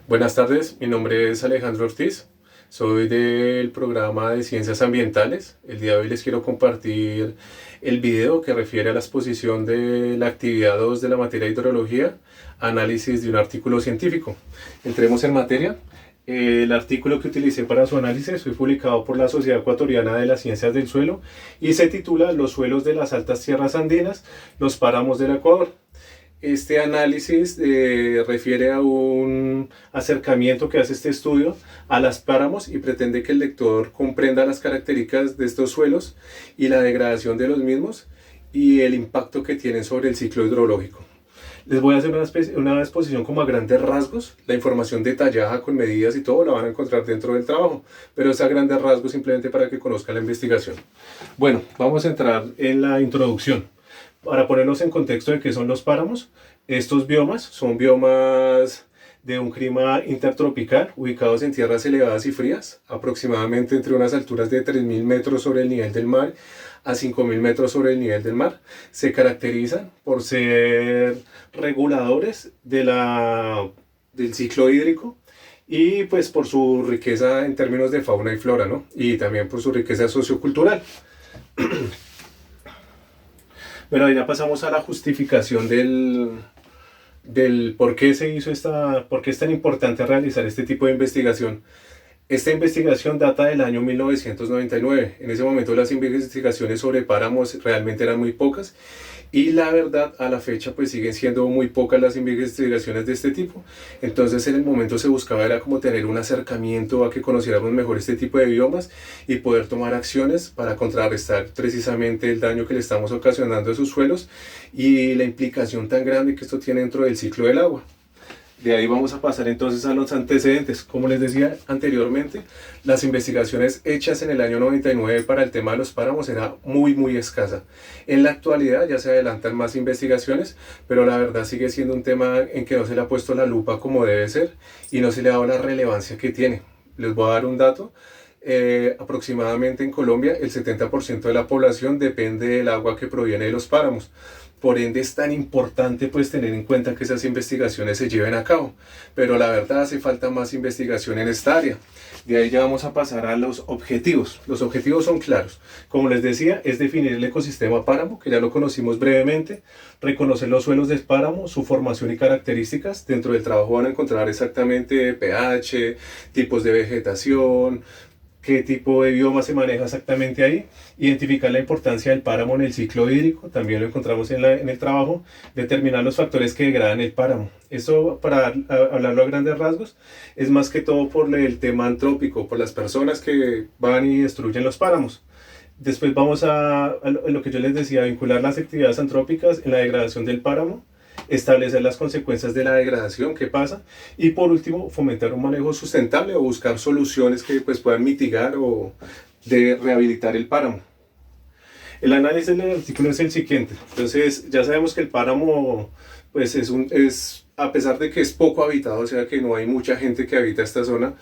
Buenas tardes, mi nombre es Alejandro Ortiz, soy del programa de Ciencias Ambientales. El día de hoy les quiero compartir el video que refiere a la exposición de la actividad 2 de la materia de hidrología, análisis de un artículo científico. Entremos en materia. El artículo que utilicé para su análisis fue publicado por la Sociedad Ecuatoriana de las Ciencias del Suelo y se titula Los suelos de las altas tierras andinas, los páramos del Ecuador. Este análisis refiere a un acercamiento que hace este estudio a las páramos y pretende que el lector comprenda las características de estos suelos y la degradación de los mismos y el impacto que tienen sobre el ciclo hidrológico. Les voy a hacer una exposición como a grandes rasgos. La información detallada con medidas y todo la van a encontrar dentro del trabajo, pero es a grandes rasgos simplemente para que conozcan la investigación. Bueno, vamos a entrar en la introducción. Para ponernos en contexto de qué son los páramos, estos biomas son biomas de un clima intertropical ubicados en tierras elevadas y frías, aproximadamente entre unas alturas de 3.000 metros sobre el nivel del mar a 5.000 metros sobre el nivel del mar. Se caracterizan por ser reguladores del ciclo hídrico y pues por su riqueza en términos de fauna y flora, ¿no? Y también por su riqueza sociocultural. Pero ya pasamos a la justificación del por qué se hizo por qué es tan importante realizar este tipo de investigación. Esta investigación data del año 1999. En ese momento las investigaciones sobre páramos realmente eran muy pocas y la verdad a la fecha pues siguen siendo muy pocas las investigaciones de este tipo. Entonces en el momento se buscaba era como tener un acercamiento a que conociéramos mejor este tipo de biomas y poder tomar acciones para contrarrestar precisamente el daño que le estamos ocasionando a sus suelos y la implicación tan grande que esto tiene dentro del ciclo del agua. De ahí vamos a pasar entonces a los antecedentes. Como les decía anteriormente, las investigaciones hechas en el año 99 para el tema de los páramos era muy escasa. En la actualidad ya se adelantan más investigaciones, pero la verdad sigue siendo un tema en que no se le ha puesto la lupa como debe ser y no se le ha dado la relevancia que tiene. Les voy a dar un dato. Aproximadamente en Colombia el 70% de la población depende del agua que proviene de los páramos. Por ende es tan importante pues tener en cuenta que esas investigaciones se lleven a cabo, pero la verdad hace falta más investigación en esta área. De ahí ya vamos a pasar a los objetivos. Los objetivos son claros. Como les decía, es definir el ecosistema páramo, que ya lo conocimos brevemente, reconocer los suelos del páramo, su formación y características. Dentro del trabajo van a encontrar exactamente pH, tipos de vegetación, qué tipo de bioma se maneja exactamente ahí, identificar la importancia del páramo en el ciclo hídrico, también lo encontramos en el trabajo, determinar los factores que degradan el páramo. Esto, para hablarlo a grandes rasgos, es más que todo por el tema antrópico, por las personas que van y destruyen los páramos. Después vamos a lo que yo les decía, vincular las actividades antrópicas en la degradación del páramo, establecer las consecuencias de la degradación que pasa y por último fomentar un manejo sustentable o buscar soluciones que pues, puedan mitigar o de rehabilitar el páramo. El análisis del artículo es el siguiente. Entonces ya sabemos que el páramo pues es a pesar de que es poco habitado, o sea que no hay mucha gente que habita esta zona,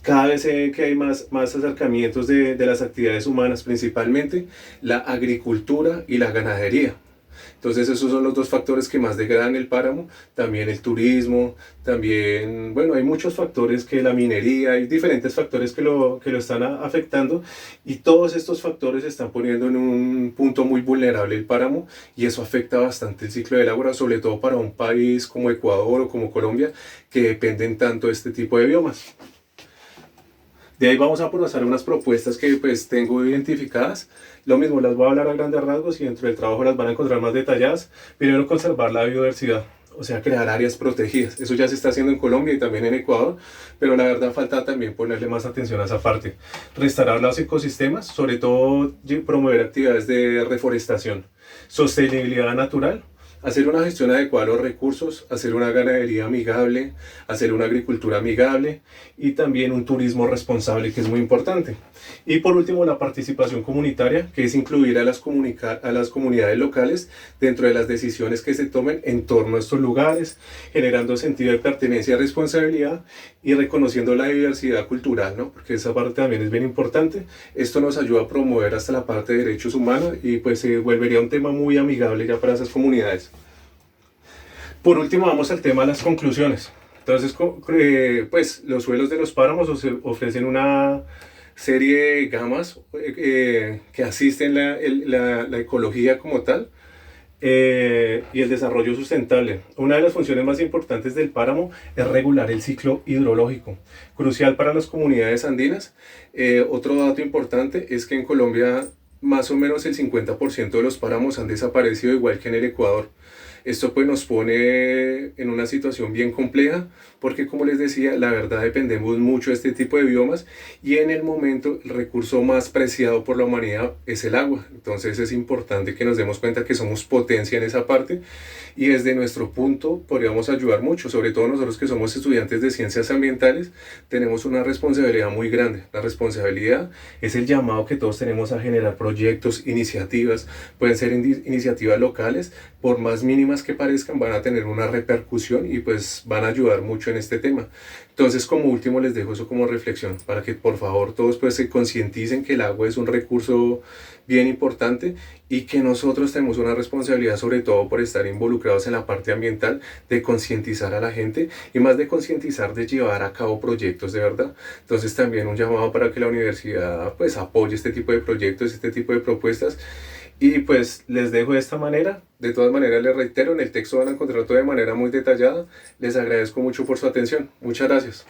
cada vez se ve que hay más acercamientos de las actividades humanas, principalmente la agricultura y la ganadería. Entonces esos son los dos factores que más degradan el páramo, también el turismo, también, bueno, hay muchos factores que la minería, hay diferentes factores que lo están afectando y todos estos factores están poniendo en un punto muy vulnerable el páramo y eso afecta bastante el ciclo del agua, sobre todo para un país como Ecuador o como Colombia que dependen tanto de este tipo de biomas. De ahí vamos a pasar unas propuestas que pues tengo identificadas. Lo mismo, las voy a hablar a grandes rasgos y dentro del trabajo las van a encontrar más detalladas. Primero, conservar la biodiversidad, o sea, crear áreas protegidas. Eso ya se está haciendo en Colombia y también en Ecuador, pero la verdad falta también ponerle más atención a esa parte. Restaurar los ecosistemas, sobre todo promover actividades de reforestación. Sostenibilidad natural. Hacer una gestión adecuada de los recursos, hacer una ganadería amigable, hacer una agricultura amigable y también un turismo responsable que es muy importante. Y por último la participación comunitaria, que es incluir a las comunidades locales dentro de las decisiones que se tomen en torno a estos lugares, generando sentido de pertenencia y responsabilidad y reconociendo la diversidad cultural, ¿no? Porque esa parte también es bien importante. Esto nos ayuda a promover hasta la parte de derechos humanos y pues se volvería un tema muy amigable ya para esas comunidades. Por último, vamos al tema de las conclusiones. Entonces, pues los suelos de los páramos ofrecen una serie de gamas que asisten la ecología como tal y el desarrollo sustentable. Una de las funciones más importantes del páramo es regular el ciclo hidrológico, crucial para las comunidades andinas. Otro dato importante es que en Colombia más o menos el 50% de los páramos han desaparecido, igual que en el Ecuador. Esto pues nos pone en una situación bien compleja porque, como les decía, la verdad dependemos mucho de este tipo de biomas y en el momento el recurso más preciado por la humanidad es el agua. Entonces es importante que nos demos cuenta que somos potencia en esa parte y desde nuestro punto podríamos ayudar mucho, sobre todo nosotros que somos estudiantes de ciencias ambientales, tenemos una responsabilidad muy grande. La responsabilidad es el llamado que todos tenemos a generar proyectos, iniciativas, pueden ser iniciativas locales, por más mínimas que parezcan, van a tener una repercusión y pues van a ayudar mucho en este tema. Entonces, como último, les dejo eso como reflexión, para que por favor todos pues se concienticen que el agua es un recurso bien importante y que nosotros tenemos una responsabilidad, sobre todo por estar involucrados en la parte ambiental, de concientizar a la gente y más de concientizar, de llevar a cabo proyectos de verdad. Entonces también un llamado para que la universidad pues apoye este tipo de proyectos, este tipo de propuestas. Y pues les dejo de esta manera. De todas maneras les reitero, en el texto van a encontrar todo de manera muy detallada. Les agradezco mucho por su atención. Muchas gracias.